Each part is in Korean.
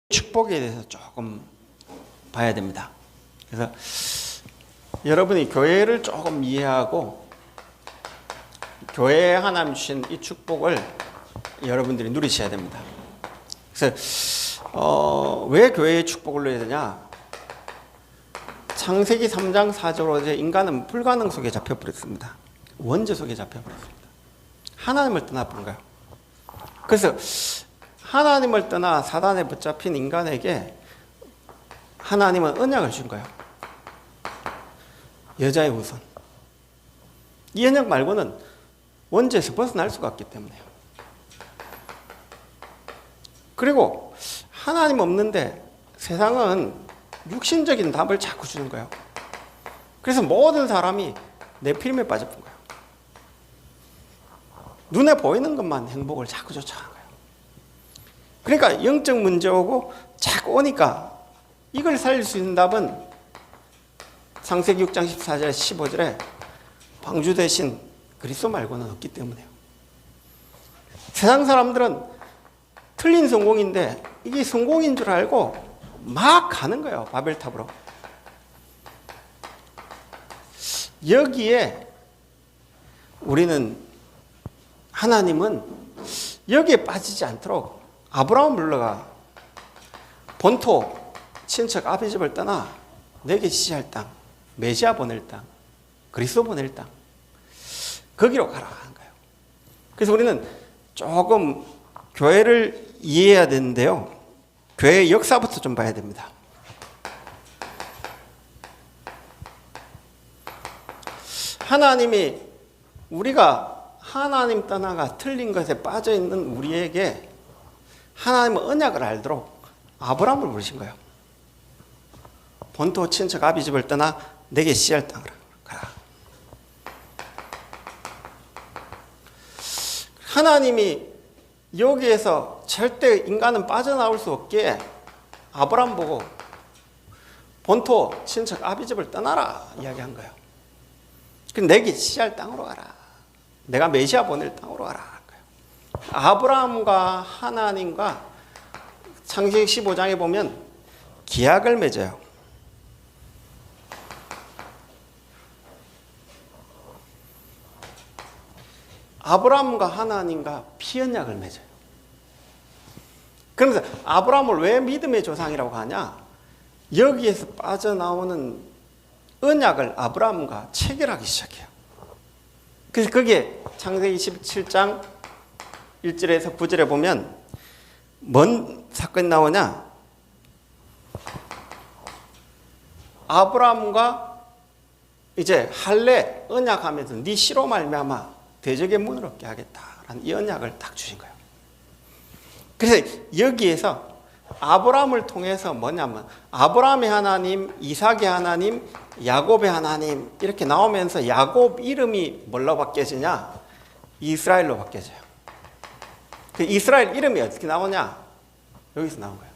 축복에 대해서 조금 봐야 됩니다. 그래서 여러분이 교회를 조금 이해하고 교회에 하나님 주신 이 축복을 여러분들이 누리셔야 됩니다. 그래서 왜 교회의 축복을 누려야 되냐? 창세기 3장 4절로 이제 인간은 불가능 속에 잡혀버렸습니다. 원죄 속에 잡혀버렸습니다. 하나님을 떠나버린 거예요. 그래서 하나님을 떠나 사단에 붙잡힌 인간에게 하나님은 언약을 준 거예요. 여자의 후손. 이 언약 말고는 원죄에서 벗어날 수가 없기 때문에요. 그리고 하나님 없는데 세상은 육신적인 답을 자꾸 주는 거예요. 그래서 모든 사람이 네피림에 빠져본 거예요. 눈에 보이는 것만 행복을 자꾸 쫓아가는 거예요. 그러니까 영적 문제 오고 자꾸 오니까 이걸 살릴 수 있는 답은 창세기 6장 14절 15절에 방주 대신 그리스도 말고는 없기 때문에요. 세상 사람들은 틀린 성공인데 이게 성공인 줄 알고 막 가는 거예요. 바벨탑으로. 여기에 우리는 하나님은 여기에 빠지지 않도록 아브라함을 불러가 본토 친척 아비 집을 떠나 내게 지시할 땅, 메시아 보낼 땅, 그리스도 보낼 땅, 거기로 가라 하는 거예요. 그래서 우리는 조금 교회를 이해해야 되는데요. 교회의 역사부터 좀 봐야 됩니다. 하나님이 우리가 하나님 떠나가 틀린 것에 빠져 있는 우리에게 하나님은 언약을 알도록 아브라함을 부르신 거예요. 본토 친척 아비 집을 떠나 내게 씨할 땅으로 가라. 하나님이 여기에서 절대 인간은 빠져나올 수 없게 아브라함 보고 본토 친척 아비 집을 떠나라 이야기한 거예요. 내게 씨할 땅으로 가라. 내가 메시아 보낼 땅으로 가라. 아브라함과 하나님과 창세기 15장에 보면 기약을 맺어요. 아브라함과 하나님과 피언약을 맺어요. 그러면서 아브라함을 왜 믿음의 조상이라고 하냐? 여기에서 빠져나오는 언약을 아브라함과 체결하기 시작해요. 그래서 그게 창세기 17장 1절에서 9절에 보면 뭔 사건이 나오냐? 아브라함과 이제 할례 언약하면서 네 씨로 말미암아 대적의 문을 얻게 하겠다라는 이 언약을 딱 주신 거예요. 그래서 여기에서 아브라함을 통해서 뭐냐면 아브라함의 하나님, 이삭의 하나님, 야곱의 하나님 이렇게 나오면서 야곱 이름이 뭘로 바뀌어지냐? 이스라엘로 바뀌어져요. 그 이스라엘 이름이 어떻게 나오냐? 여기서 나온 거예요.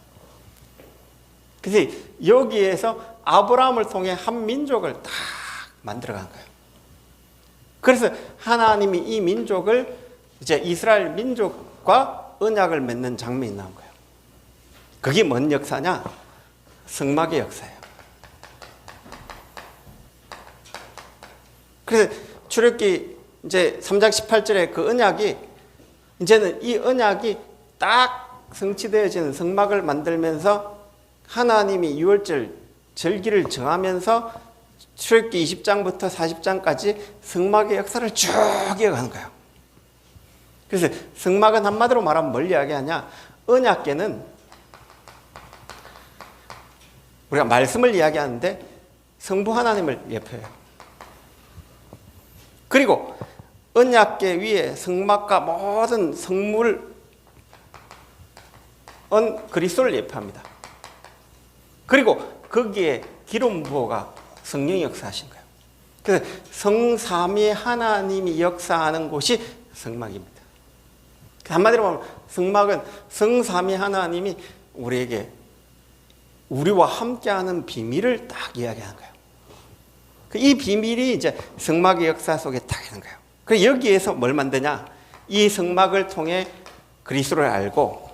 그래서 여기에서 아브라함을 통해 한 민족을 딱 만들어간 거예요. 그래서 하나님이 이 민족을 이제 이스라엘 민족과 언약을 맺는 장면이 나온 거예요. 그게 뭔 역사냐? 성막의 역사예요. 그래서 출애굽기 이제 3장 18절에 그 언약이 이제는 이 언약이 딱 성취되어지는 성막을 만들면서 하나님이 유월절 절기를 정하면서 출애굽기 20장부터 40장까지 성막의 역사를 쭉 이어가는 거예요. 그래서 성막은 한마디로 말하면 뭘 이야기하냐? 언약궤는 우리가 말씀을 이야기하는데 성부 하나님을 예표해요. 그리고 언약궤 위에 성막과 모든 성물은 그리스도를 예표합니다. 그리고 거기에 기름 부어가 성령이 역사하신 거예요. 그래서 성삼위 하나님이 역사하는 곳이 성막입니다. 한마디로 말하면 성막은 성삼위 하나님이 우리에게 우리와 함께하는 비밀을 딱 이야기하는 거예요. 이 비밀이 이제 성막의 역사 속에 딱 있는 거예요. 그래서 여기에서 뭘 만드냐? 이 성막을 통해 그리스도를 알고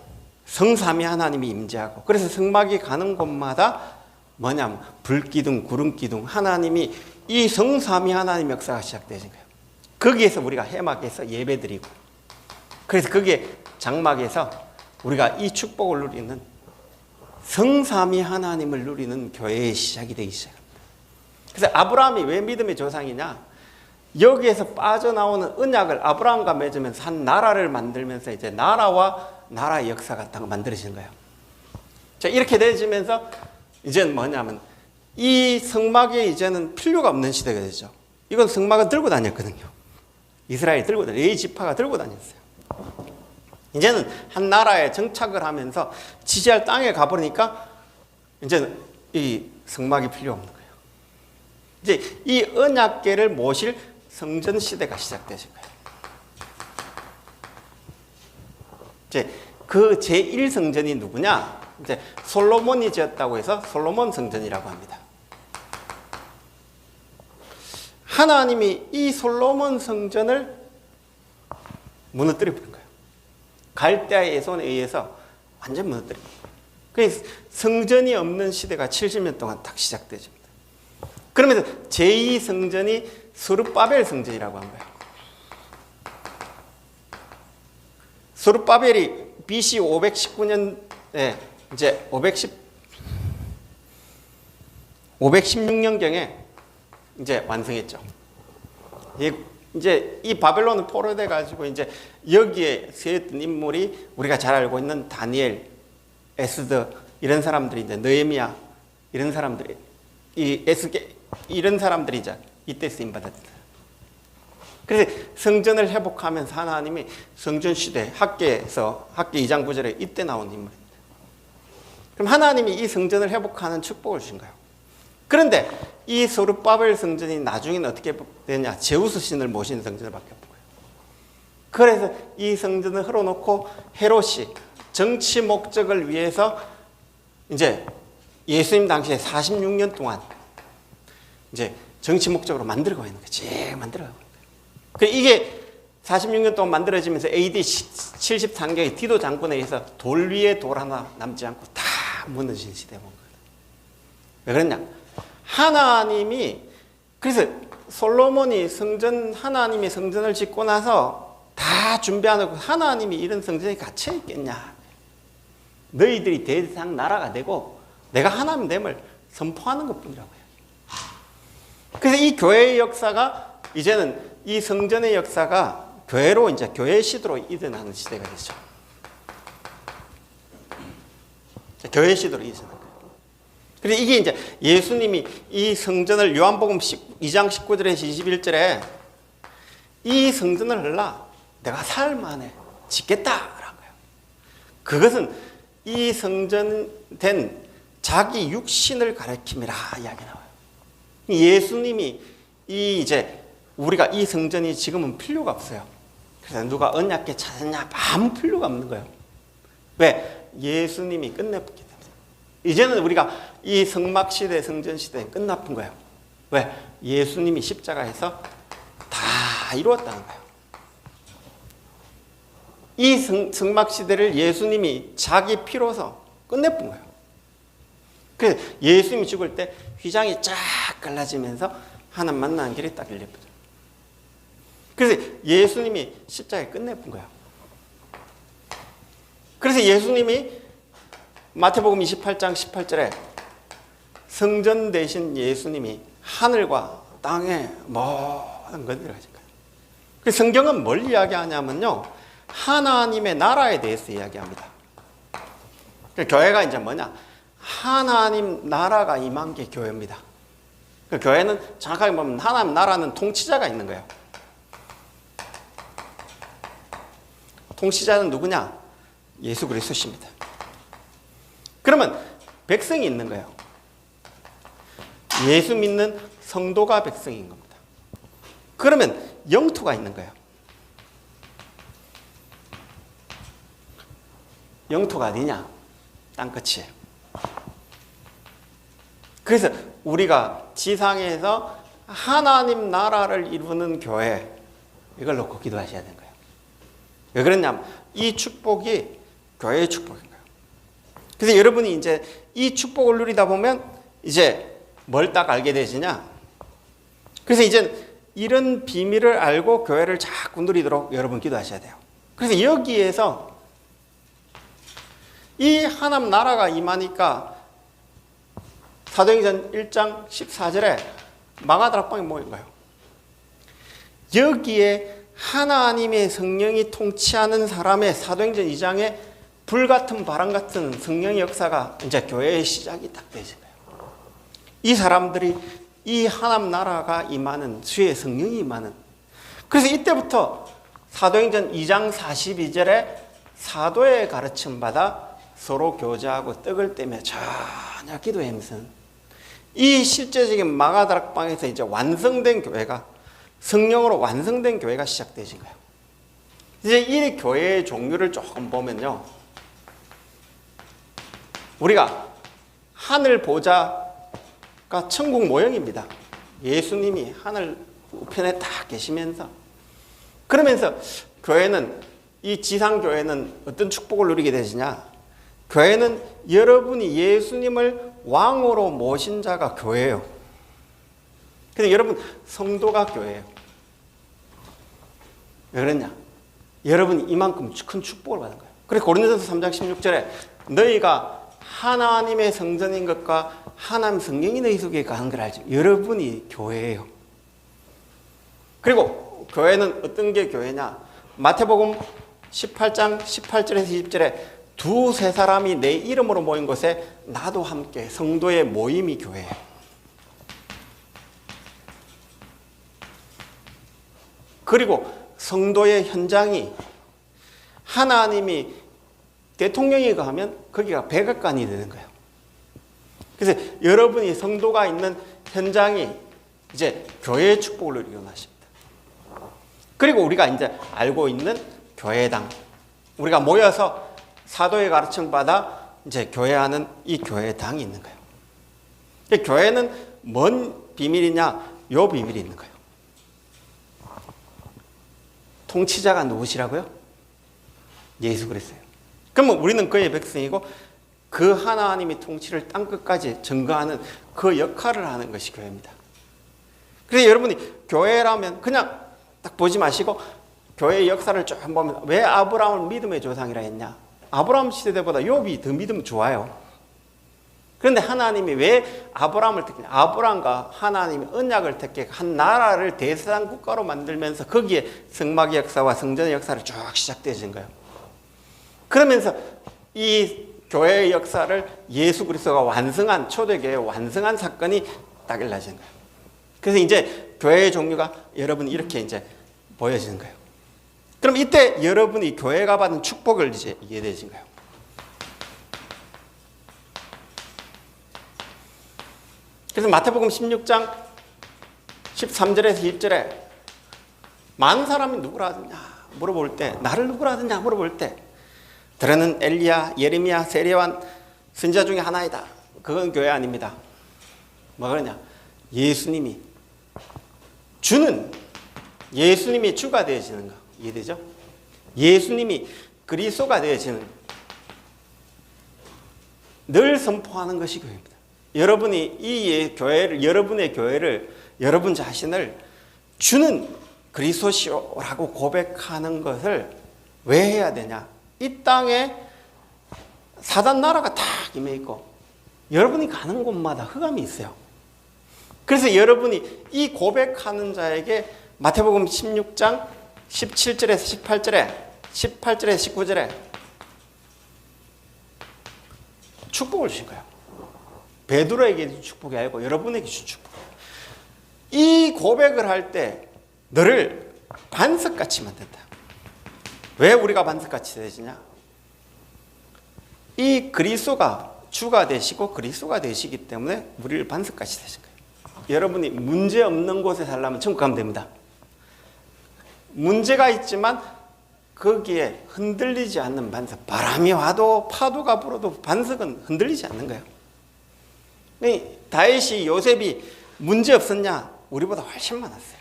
성삼위 하나님이 임재하고, 그래서 성막이 가는 곳마다 뭐냐면 불기둥, 구름기둥, 하나님이 이 성삼위 하나님 역사가 시작되신 거예요. 거기에서 우리가 해막에서 예배드리고, 그래서 거기에 장막에서 우리가 이 축복을 누리는 성삼위 하나님을 누리는 교회의 시작이 되기 시작합니다. 그래서 아브라함이 왜 믿음의 조상이냐? 여기에서 빠져나오는 언약을 아브라함과 맺으면서 한 나라를 만들면서 이제 나라와 나라의 역사가 딱 만들어지는 거예요. 자, 이렇게 되어지면서 이제는 뭐냐면 이 성막에 이제는 필요가 없는 시대가 되죠. 이건 성막은 들고 다녔거든요. 이스라엘이 들고 다녔어요. 레위 지파가 들고 다녔어요. 이제는 한 나라에 정착을 하면서 지지할 땅에 가버리니까 이제는 이 성막이 필요 없는 거예요. 이제 이 언약궤를 모실 성전 시대가 시작되신 거예요. 이제 그 제1성전이 누구냐? 이제 솔로몬이 지었다고 해서 솔로몬 성전이라고 합니다. 하나님이 이 솔로몬 성전을 무너뜨려 버린 거예요. 갈대아의 손에 의해서 완전 무너뜨려 버린 거예요. 그래서 성전이 없는 시대가 70년 동안 딱 시작되집니다. 그러면서 제2성전이 스룹바벨 성전이라고 한 거예요. 스룹바벨이 BC 519년에 이제 516년경에 이제 완성했죠. 이제 이 바벨론은 포로돼 가지고 이제 여기에 세웠던 인물이 우리가 잘 알고 있는 다니엘, 에스더 이런 사람들이 이제 느헤미야 이런 사람들이 이 에스게 이런 사람들이 이제 이때 쓰임 받았다. 그래서 성전을 회복하면서 하나님이 성전 시대 학계에서 학계 2장 9절에 이때 나온 인물입니다. 그럼 하나님이 이 성전을 회복하는 축복을 주신 거예요. 그런데 이 스룹바벨 성전이 나중에는 어떻게 되냐? 제우스 신을 모신 성전을 바뀌었던 거예요. 그래서 이 성전을 흘러놓고 헤롯이 정치 목적을 위해서 이제 예수님 당시에 46년 동안 이제 정치 목적으로 만들어가고 있는 거예요. 쭉 만들어가고 있는 거예요. 이게 46년 동안 만들어지면서 AD 73년에 디도 장군에 의해서 돌 위에 돌 하나 남지 않고 다 무너진 시대가 온 거예요. 왜 그러냐? 하나님이 그래서 솔로몬이 하나님이 성전을 짓고 나서 다 준비하고 하나님이 이런 성전에 갇혀 있겠냐? 너희들이 대상 나라가 되고 내가 하나님 됨을 선포하는 것뿐이라고요. 그래서 이 교회의 역사가 이제는 이 성전의 역사가 교회로 이제 교회 시대로 이전하는 시대가 되죠. 교회 시대로 이전하는 거예요. 그래서 이게 이제 예수님이 이 성전을 요한복음 2장 19절에서 21절에 이 성전을 흘러 내가 사흘 만에 짓겠다라는 거예요. 그것은 이 성전된 자기 육신을 가리킴이라 이야기 나와요. 예수님이 이제 우리가 이 성전이 지금은 필요가 없어요. 그래서 누가 언약궤 찾았냐? 아무 필요가 없는 거예요. 왜? 예수님이 끝내버렸기 때문에. 이제는 우리가 이 성막 시대, 성전 시대는 끝나쁜 거예요. 왜? 예수님이 십자가에서 다 이루었다는 거예요. 이 성막 시대를 예수님이 자기 피로서 끝내본 거예요. 그래서 예수님이 죽을 때 휘장이 쫙 갈라지면서 하나님 만나는 길이 딱 열려버려요. 그래서 예수님이 십자가에 끝내본 거예요. 그래서 예수님이 마태복음 28장 18절에 성전 대신 예수님이 하늘과 땅에 모든 것을 가진 거예요. 그래서 성경은 뭘 이야기하냐면요, 하나님의 나라에 대해서 이야기합니다. 교회가 이제 뭐냐? 하나님 나라가 임한 게 교회입니다. 그 교회는 정확하게 보면 하나님 나라는 통치자가 있는 거예요. 통치자는 누구냐? 예수 그리스도십니다. 그러면 백성이 있는 거예요. 예수 믿는 성도가 백성인 겁니다. 그러면 영토가 있는 거예요. 영토가 어디냐? 땅끝이에요. 그래서 우리가 지상에서 하나님 나라를 이루는 교회, 이걸 놓고 기도하셔야 되는 거예요. 왜 그러냐면 이 축복이 교회의 축복인 거예요. 그래서 여러분이 이제 이 축복을 누리다 보면 이제 뭘 딱 알게 되시냐? 그래서 이제 이런 비밀을 알고 교회를 자꾸 누리도록 여러분 기도하셔야 돼요. 그래서 여기에서 이 하나님 나라가 임하니까 사도행전 1장 14절에 마가다락방에 모인 거예요. 여기에 하나님의 성령이 통치하는 사람의 사도행전 2장에 불같은 바람 같은 성령의 역사가 이제 교회의 시작이 딱 되신 거예요. 이 사람들이 이 하나님 나라가 임하는 주의 성령이 임하는, 그래서 이때부터 사도행전 2장 42절에 사도의 가르침 받아 서로 교제하고 떡을 떼며 전혀 기도하면서 이 실제적인 마가다락방에서 이제 완성된 교회가, 성령으로 완성된 교회가 시작되신 거예요. 이제 이 교회의 종류를 조금 보면요, 우리가 하늘 보좌가 천국 모형입니다. 예수님이 하늘 우편에 딱 계시면서, 그러면서 교회는, 이 지상교회는 어떤 축복을 누리게 되시냐? 교회는 여러분이 예수님을 왕으로 모신 자가 교회예요. 근데 여러분 성도가 교회예요. 왜 그러냐? 여러분이 이만큼 큰 축복을 받은 거예요. 그래서 고린도전서 3장 16절에 너희가 하나님의 성전인 것과 하나님 성령이 너희 속에 가는 걸 알죠. 여러분이 교회예요. 그리고 교회는 어떤 게 교회냐? 마태복음 18장 18절에서 20절에 두세 사람이 내 이름으로 모인 곳에 나도 함께, 성도의 모임이 교회예요. 그리고 성도의 현장이 하나님이 대통령이가 하면 거기가 백악관이 되는 거예요. 그래서 여러분이 성도가 있는 현장이 이제 교회의 축복을 누리게 하십니다. 그리고 우리가 이제 알고 있는 교회당, 우리가 모여서 사도의 가르침 받아 이제 교회하는 이 교회당이 있는 거예요. 교회는 뭔 비밀이냐? 요 비밀이 있는 거예요. 통치자가 누구시라고요? 예수 그리스도예요. 그러면 우리는 그의 백성이고 그 하나님이 통치를 땅끝까지 증거하는 그 역할을 하는 것이 교회입니다. 그래서 여러분이 교회라면 그냥 딱 보지 마시고 교회의 역사를 쭉 보면 왜 아브라함을 믿음의 조상이라 했냐? 아브라함 시대보다 욥이 더 믿음 좋아요. 그런데 하나님이 왜 아브라함을 택했냐? 아브라함과 하나님이 언약을 택해 한 나라를 대세상 국가로 만들면서 거기에 성막의 역사와 성전의 역사를 쭉 시작되어진 거예요. 그러면서 이 교회의 역사를 예수 그리스도가 완성한, 초대교회의 완성한 사건이 딱 일어나진 거예요. 그래서 이제 교회의 종류가 여러분 이렇게 이제 보여지는 거예요. 그럼 이때 여러분이 교회가 받은 축복을 이제 이해되신 거예요. 그래서 마태복음 16장 13절에서 20절에 많은 사람이 누구라 하느냐 물어볼 때, 나를 누구라 하느냐 물어볼 때, 들으는 엘리야, 예레미야, 세례요한 선지자 중에 하나이다. 그건 교회 아닙니다. 뭐 그러냐? 예수님이 주가 되어지는 거 이해되죠? 예수님이 그리스도가 되어지는, 늘 선포하는 것이 교회입니다. 여러분이 이 교회를, 여러분의 교회를, 여러분 자신을 주는 그리스도시라고 고백하는 것을 왜 해야 되냐? 이 땅에 사단 나라가 딱 임해 있고 여러분이 가는 곳마다 흑암이 있어요. 그래서 여러분이 이 고백하는 자에게 마태복음 16장 17절에서 18절에 19절에 축복을 주신 거예요. 베드로에게 축복이 아니고 여러분에게 준 축복이에요. 이 고백을 할 때 너를 반석같이 만든다. 왜 우리가 반석같이 되시냐? 이 그리스도가 주가 되시고 그리스도가 되시기 때문에 우리를 반석같이 되신 거예요. 여러분이 문제 없는 곳에 살려면 천국 가면 됩니다. 문제가 있지만 거기에 흔들리지 않는 반석, 바람이 와도 파도가 불어도 반석은 흔들리지 않는 거예요. 다윗이, 요셉이 문제 없었냐? 우리보다 훨씬 많았어요.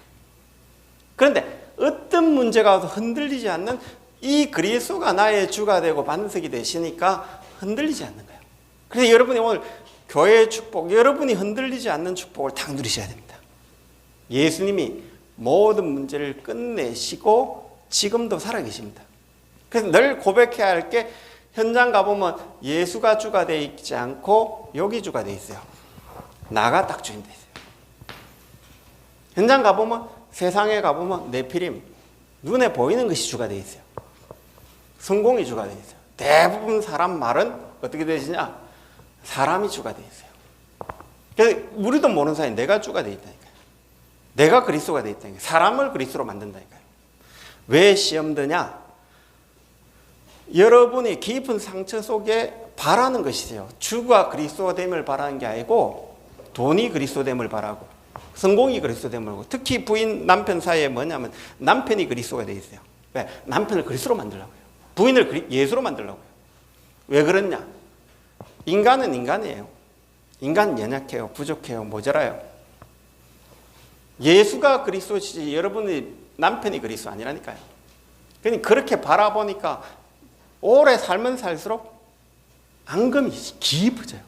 그런데 어떤 문제가 와도 흔들리지 않는 이 그리스도가 나의 주가 되고 반석이 되시니까 흔들리지 않는 거예요. 그래서 여러분이 오늘 교회의 축복, 여러분이 흔들리지 않는 축복을 딱 누리셔야 됩니다. 예수님이 모든 문제를 끝내시고 지금도 살아계십니다. 그래서 늘 고백해야 할 게 현장 가보면 예수가 주가 되어 있지 않고 여기 주가 되어 있어요. 나가 딱 주인 되어 있어요. 현장 가보면 세상에 가보면 네피림, 눈에 보이는 것이 주가 되어 있어요. 성공이 주가 되어 있어요. 대부분 사람 말은 어떻게 되시냐? 사람이 주가 되어 있어요. 그래서 우리도 모르는 사이에 내가 주가 되어 있다니까요. 내가 그리스도가 되어 있다니까요. 사람을 그리스도로 만든다니까요. 왜 시험 드냐? 여러분이 깊은 상처 속에 바라는 것이세요. 주가 그리스도가 됨을 바라는 게 아니고 돈이 그리스도 됨을 바라고 성공이 그리스도 됨을 바라고 특히 부인 남편 사이에 뭐냐면 남편이 그리스도가 되어 있어요. 왜? 남편을 그리스도로 만들려고요. 부인을 예수로 만들려고요. 왜 그러냐? 인간은 인간이에요. 인간은 연약해요. 부족해요. 모자라요. 예수가 그리스도시지 여러분의 남편이 그리스도 아니라니까요. 그러니까 그렇게 바라보니까 오래 살면 살수록 앙금이 깊어져요.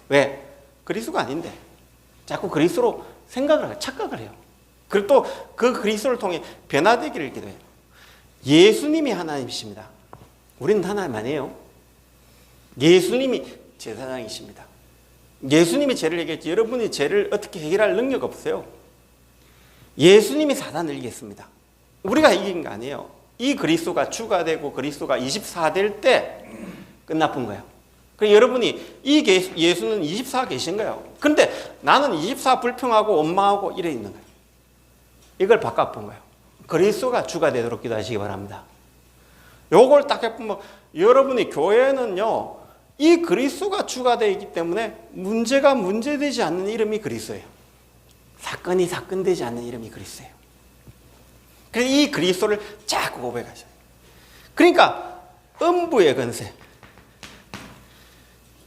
왜? 그리스도가 아닌데 자꾸 그리스도로 생각을 해요. 착각을 해요. 그리고 또 그 그리스도를 통해 변화되기를 기도해요. 예수님이 하나님이십니다. 우리는 하나님 아니에요. 예수님이 제사장이십니다. 예수님이 죄를 해결했지 여러분이 죄를 어떻게 해결할 능력 없어요. 예수님이 사단을 이겼습니다. 우리가 이긴 거 아니에요. 이 그리스도가 주가 되고 그리스도가 24 될 때 끝나쁜 거예요. 그래서 여러분이 이 예수는 24 계신 거예요. 그런데 나는 24 불평하고 원망하고 이래 있는 거예요. 이걸 바꿔본 거예요. 그리스도가 주가 되도록 기도하시기 바랍니다. 요걸 딱 해보면 여러분이 교회는요 이 그리스도가 주가 되어 있기 때문에 문제가 문제되지 않는 이름이 그리스도예요. 사건이 사건되지 않는 이름이 그리스도예요. 그래서 이 그리스도를 자꾸 고백하셔요. 그러니까 음부의 권세,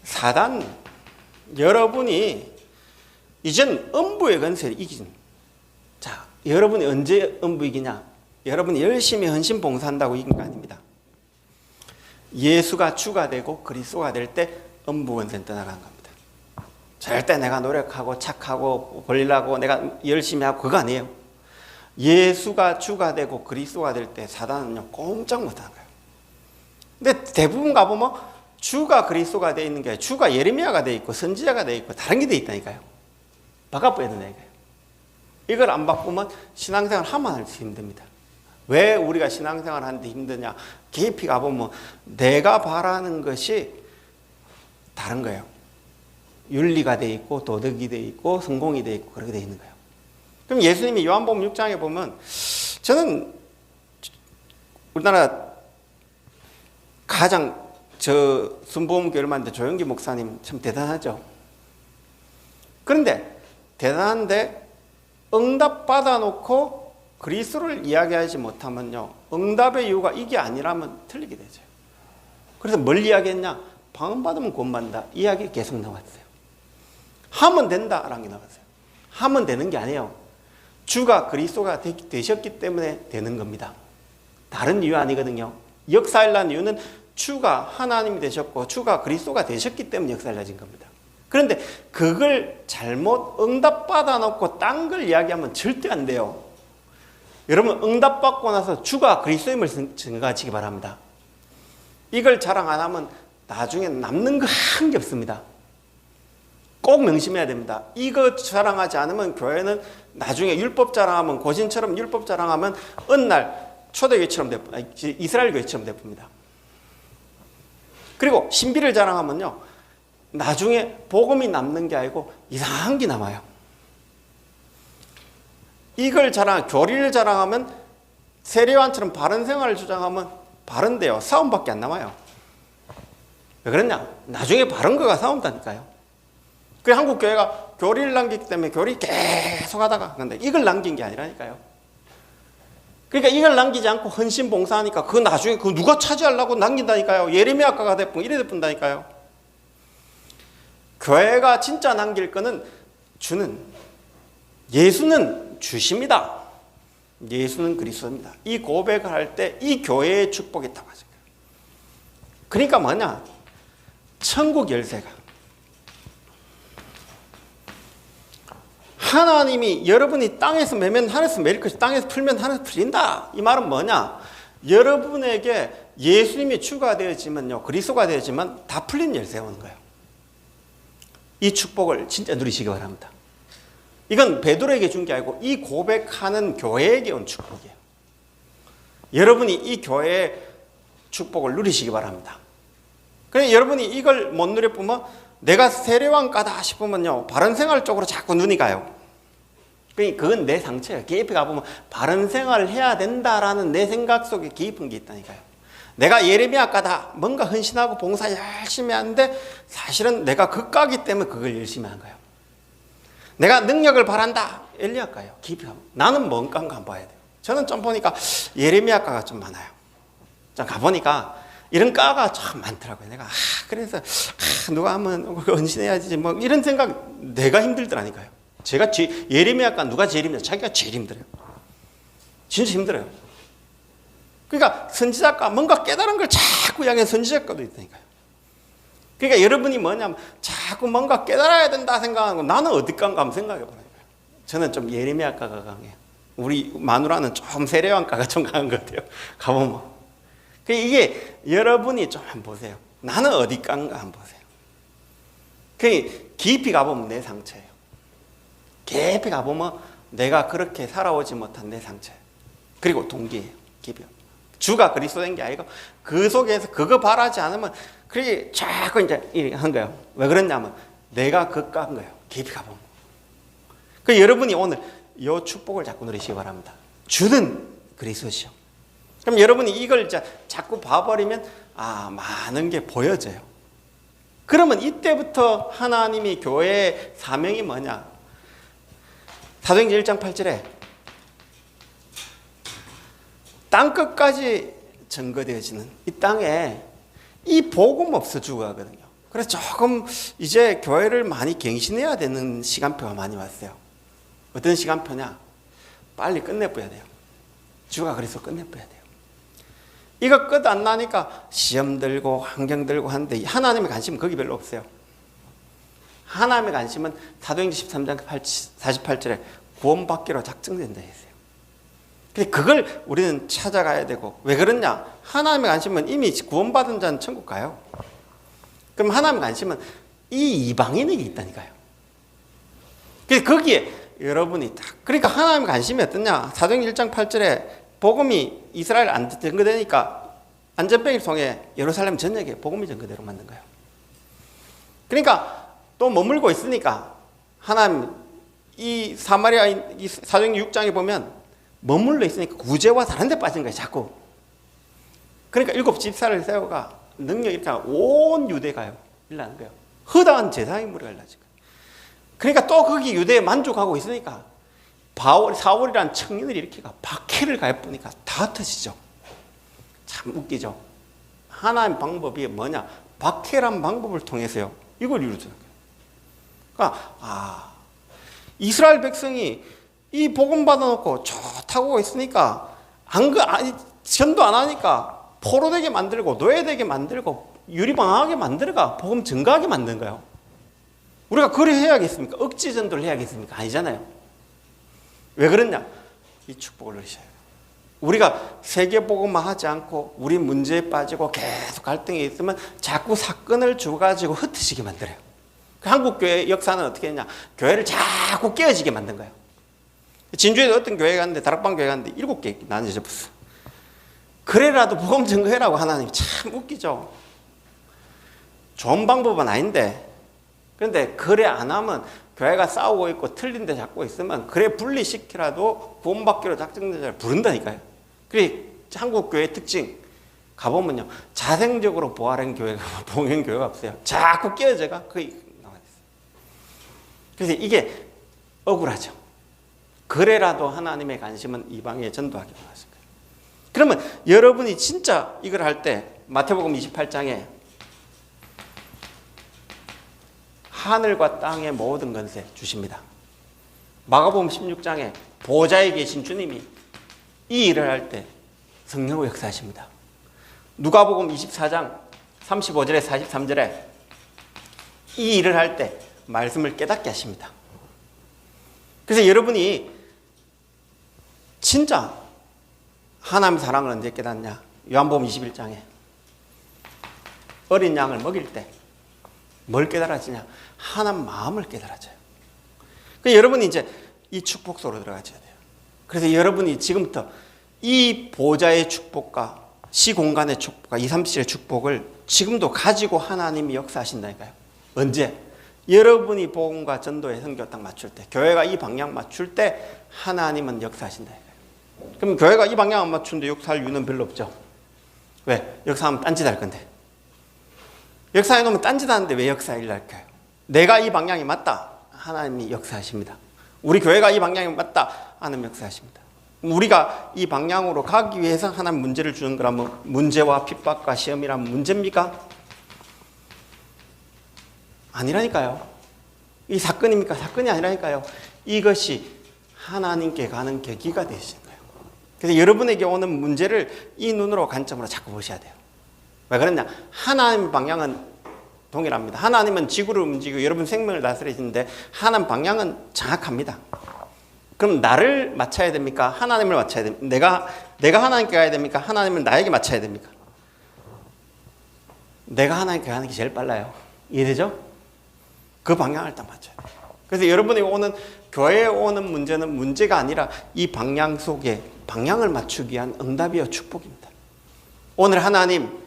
사단, 여러분이 이젠 음부의 권세를 이긴. 자, 여러분이 언제 음부 이기냐? 여러분이 열심히 헌신 봉사한다고 이긴 거 아닙니다. 예수가 주가 되고 그리스도가 될 때 음부 권세는 떠나가는 겁니다. 절대 내가 노력하고 착하고 벌리려고 내가 열심히 하고 그거 아니에요. 예수가 주가 되고 그리스도가 될 때 사단은요 꼼짝 못하는 거예요. 근데 대부분 가보면 주가 그리스도가 되어 있는 게 아니라 주가 예레미야가 되어 있고 선지자가 되어 있고 다른 게 되어 있다니까요. 바꿔봐야 된다니까요. 이걸 안 바꾸면 신앙생활 하면 할수 힘듭니다. 왜 우리가 신앙생활 하는데 힘드냐? 깊이 가보면 내가 바라는 것이 다른 거예요. 윤리가 되어 있고 도덕이 되어 있고 성공이 되어 있고 그렇게 되어 있는 거예요. 그럼 예수님이 요한복음 6장에 보면 저는 우리나라 가장 순복음교회를 만든 조영기 목사님 참 대단하죠. 그런데 대단한데 응답 받아놓고 그리스도를 이야기하지 못하면요 응답의 이유가 이게 아니라면 틀리게 되죠. 그래서 뭘 이야기했냐? 방언받으면 구원받는다 이야기 계속 나왔어요. 하면 된다라는 게 나왔어요. 하면 되는 게 아니에요. 주가 그리스도가 되셨기 때문에 되는 겁니다. 다른 이유 아니거든요. 역사일란 이유는 주가 하나님이 되셨고 주가 그리스도가 되셨기 때문에 역사일라진 겁니다. 그런데 그걸 잘못 응답받아 놓고 딴 걸 이야기하면 절대 안 돼요. 여러분 응답받고 나서 주가 그리스도임을 증거하시기 바랍니다. 이걸 자랑 안 하면 나중에 남는 거 한 게 없습니다. 꼭 명심해야 됩니다. 이거 자랑하지 않으면 교회는 나중에 율법 자랑하면 고신처럼 율법 자랑하면 어느 날 초대교회처럼 이스라엘 교회처럼 되쁩니다. 그리고 신비를 자랑하면요 나중에 복음이 남는 게 아니고 이상한 게 남아요. 이걸 교리를 자랑하면 세례요한처럼 바른 생활을 주장하면 바른데요 싸움밖에 안 남아요. 왜 그러냐? 나중에 바른 거가 싸운다니까요. 그래서 한국 교회가 교리를 남기기 때문에 교리 계속 하다가 근데 이걸 남긴 게 아니라니까요. 그러니까 이걸 남기지 않고 헌신 봉사하니까 그 나중에 그 누가 차지하려고 남긴다니까요. 예레미야가가 됐군 이래 됐군다니까요. 교회가 진짜 남길 거는 예수는 주십니다. 예수는 그리스도입니다. 이 고백을 할 때 이 교회의 축복이 다 맞아요. 그러니까 뭐냐? 천국 열쇠가 하나님이 여러분이 땅에서 매면 하늘에서 매일 것이 땅에서 풀면 하늘에서 풀린다. 이 말은 뭐냐? 여러분에게 예수님이 주가 되었지만요, 그리스도가 되었지만 다 풀린 열쇠가 오는 거예요. 이 축복을 진짜 누리시기 바랍니다. 이건 베드로에게 준 게 아니고 이 고백하는 교회에게 온 축복이에요. 여러분이 이 교회의 축복을 누리시기 바랍니다. 그래 여러분이 이걸 못 누려보면 내가 세례왕가다 싶으면요, 바른생활 쪽으로 자꾸 눈이 가요. 그건 내 상처예요. 깊이 가보면 바른생활을 해야 된다라는 내 생각 속에 깊은 게 있다니까요. 내가 예레미야가다, 뭔가 헌신하고 봉사 열심히 하는데 사실은 내가 극가기 때문에 그걸 열심히 한 거예요. 내가 능력을 바란다, 엘리야가요. 깊이 가면 나는 뭔 깡가 봐야 돼요. 저는 좀 보니까 예레미야가가 좀 많아요. 좀 가보니까 이런 까가 참 많더라고요. 내가 그래서 누가 하면 헌신해야지 뭐 이런 생각, 내가 힘들더라니까요. 제가 예레미야가 누가 제일 힘들어요? 자기가 제일 힘들어요. 진짜 힘들어요. 그러니까 선지자가 뭔가 깨달은 걸 자꾸 향해 선지자가도 있다니까요. 그러니까 여러분이 뭐냐면 자꾸 뭔가 깨달아야 된다 생각하는 거, 나는 어디까지 가면 생각해보라니까요. 저는 좀 예레미야가가 강해요. 우리 마누라는 좀 세례왕가가 좀 강한 것 같아요. 가보면. 이게 여러분이 좀 한번 보세요. 나는 어디까지인가 한번 보세요. 깊이 가보면 내 상처예요. 깊이 가보면 내가 그렇게 살아오지 못한 내 상처예요. 그리고 동기예요. 깊이. 주가 그리스도 된 게 아니고 그 속에서 그거 바라지 않으면 그게 자꾸 이제 이렇게 한 거예요. 왜 그러냐면 내가 그까한 거예요. 깊이 가보면. 여러분이 오늘 이 축복을 자꾸 누리시기 바랍니다. 주는 그리스도시요. 그럼 여러분이 이걸 자꾸 봐버리면 많은 게 보여져요. 그러면 이때부터 하나님이 교회의 사명이 뭐냐? 사도행전 1장 8절에 땅끝까지 증거되어지는 이 땅에 이 복음 없어 죽어가거든요. 그래서 조금 이제 교회를 많이 갱신해야 되는 시간표가 많이 왔어요. 어떤 시간표냐? 빨리 끝내버려야 돼요. 주가 그래서 끝내버려야 돼요. 이거 끝 안 나니까 시험 들고 환경 들고 하는데 하나님의 관심은 거기 별로 없어요. 하나님의 관심은 사도행전 13장 48절에 구원받기로 작정된다 했어요. 근데 그걸 우리는 찾아가야 되고, 왜 그러냐? 하나님의 관심은 이미 구원받은 자는 천국 가요. 그럼 하나님의 관심은 이 이방인에게 있다니까요. 그래서 거기에 여러분이 딱, 그러니까 하나님의 관심이 어떠냐? 사도행전 1장 8절에 복음이 이스라엘 안 전거되니까 안전병을 통해 예루살렘 전역에 복음이 전거되로 만든 거예요. 그러니까 또 머물고 있으니까 하나님 이 사마리아인 이 사도행전 6장에 보면 머물러 있으니까 구제와 다른 데 빠진 거예요. 자꾸. 그러니까 7 집사를 세워가 능력 이렇게 온 유대 가요. 일어나는 거예요. 허다한 제사의 무리가 일어나지. 그러니까 또 거기 유대에 만족하고 있으니까 사울이라는 청년들이 이렇게 박해를 가해보니까 다 터지죠. 참 웃기죠. 하나님 방법이 뭐냐? 박해란 방법을 통해서요. 이걸 이루죠. 그러니까 이스라엘 백성이 이 복음 받아놓고 좋다고 있으니까 전도 안 하니까 포로되게 만들고 노예되게 만들고 유리방황하게 만들어가 복음 증가하게 만든 거예요. 우리가 그래 해야겠습니까? 억지 전도를 해야겠습니까? 아니잖아요. 왜 그러냐? 이 축복을 누리셔야 돼요. 우리가 세계복음만 하지 않고 우리 문제에 빠지고 계속 갈등이 있으면 자꾸 사건을 줘가지고 흩어지게 만들어요. 한국교회 역사는 어떻게 했냐? 교회를 자꾸 깨어지게 만든 거예요. 진주에 어떤 교회 갔는데, 다락방 교회 갔는데 7개 나눠져 붙어. 그래라도 복음 증거해라고 하나님이 참 웃기죠. 좋은 방법은 아닌데, 그런데 그래 안 하면 교회가 싸우고 있고 틀린 데 잡고 있으면 그래 분리시키라도 구원받기로 작정된 자를 부른다니까요. 그래 한국교회의 특징 가보면요, 자생적으로 부활한 교회가 봉행 교회가 없어요. 자꾸 깨어져가 거의 나와 있어요. 그래서 이게 억울하죠. 그래라도 하나님의 관심은 이방에 전도하기 원하실 거예요. 그러면 여러분이 진짜 이걸 할 때 마태복음 28장에 하늘과 땅의 모든 권세 주십니다. 마가복음 16장에 보좌에 계신 주님이 이 일을 할 때 성령으로 역사하십니다. 누가복음 24장 35절에 43절에 이 일을 할 때 말씀을 깨닫게 하십니다. 그래서 여러분이 진짜 하나님의 사랑을 언제 깨닫냐? 요한복음 21장에 어린 양을 먹일 때 뭘 깨달아지냐? 하나님 마음을 깨달아져요. 그래서 여러분이 이제 이 축복 속으로 들어가셔야 돼요. 그래서 여러분이 지금부터 이 보좌의 축복과 시공간의 축복과 237의 축복을 지금도 가지고 하나님이 역사하신다니까요. 언제? 여러분이 복음과 전도의 선교 딱 맞출 때, 교회가 이 방향 맞출 때 하나님은 역사하신다니까요. 그럼 교회가 이 방향 안 맞추는데 역사할 이유는 별로 없죠. 왜? 역사하면 딴짓 할 건데. 역사해 놓으면 딴짓 하는데 왜 역사 일을 할까요? 내가 이 방향이 맞다. 하나님이 역사하십니다. 우리 교회가 이 방향이 맞다. 하나님 역사하십니다. 우리가 이 방향으로 가기 위해서 하나님 문제를 주는 거라면 문제와 핍박과 시험이라면 문제입니까? 아니라니까요. 이 사건입니까? 사건이 아니라니까요. 이것이 하나님께 가는 계기가 되시는 거예요. 그래서 여러분에게 오는 문제를 이 눈으로 관점으로 자꾸 보셔야 돼요. 왜 그러냐? 하나님의 방향은 동일합니다. 하나님은 지구를 움직이고 여러분 생명을 다스리시는데 하나님 방향은 정확합니다. 그럼 나를 맞춰야 됩니까? 하나님을 맞춰야 됩니까? 내가 하나님께 가야 됩니까? 하나님을 나에게 맞춰야 됩니까? 내가 하나님께 가는 게 제일 빨라요. 이해되죠? 그 방향을 딱 맞춰야 돼요. 그래서 여러분이 오는 교회에 오는 문제는 문제가 아니라 이 방향 속에 방향을 맞추기 위한 응답이요 축복입니다. 오늘 하나님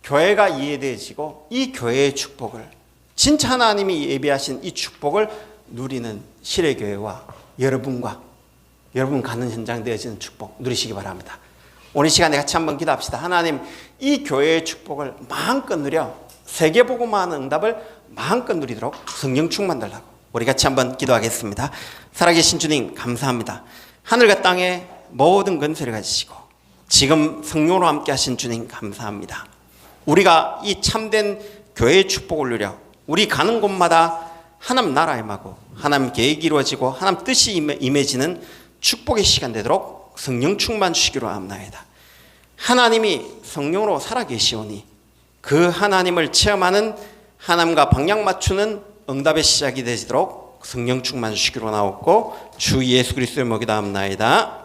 교회가 이해되시고 이 교회의 축복을 진짜 하나님이 예비하신 이 축복을 누리는 시래교회와 여러분과 여러분 가는 현장 되어지는 축복 누리시기 바랍니다. 오늘 시간에 같이 한번 기도합시다. 하나님 이 교회의 축복을 마음껏 누려 세계복음화 하는 응답을 마음껏 누리도록 성령 충만 달라고 우리 같이 한번 기도하겠습니다. 살아계신 주님 감사합니다. 하늘과 땅의 모든 권세를 가지시고 지금 성령으로 함께 하신 주님 감사합니다. 우리가 이 참된 교회의 축복을 누려 우리 가는 곳마다 하나님 나라 임하고 하나님 계획이 이루어지고 하나님 뜻이 임해지는 축복의 시간 되도록 성령 충만 주시기로 합나이다. 하나님이 성령으로 살아계시오니 그 하나님을 체험하는 하나님과 방향 맞추는 응답의 시작이 되시도록 성령 충만 주시기로 나옵고 주 예수 그리스도의 목이 닿옵나이다.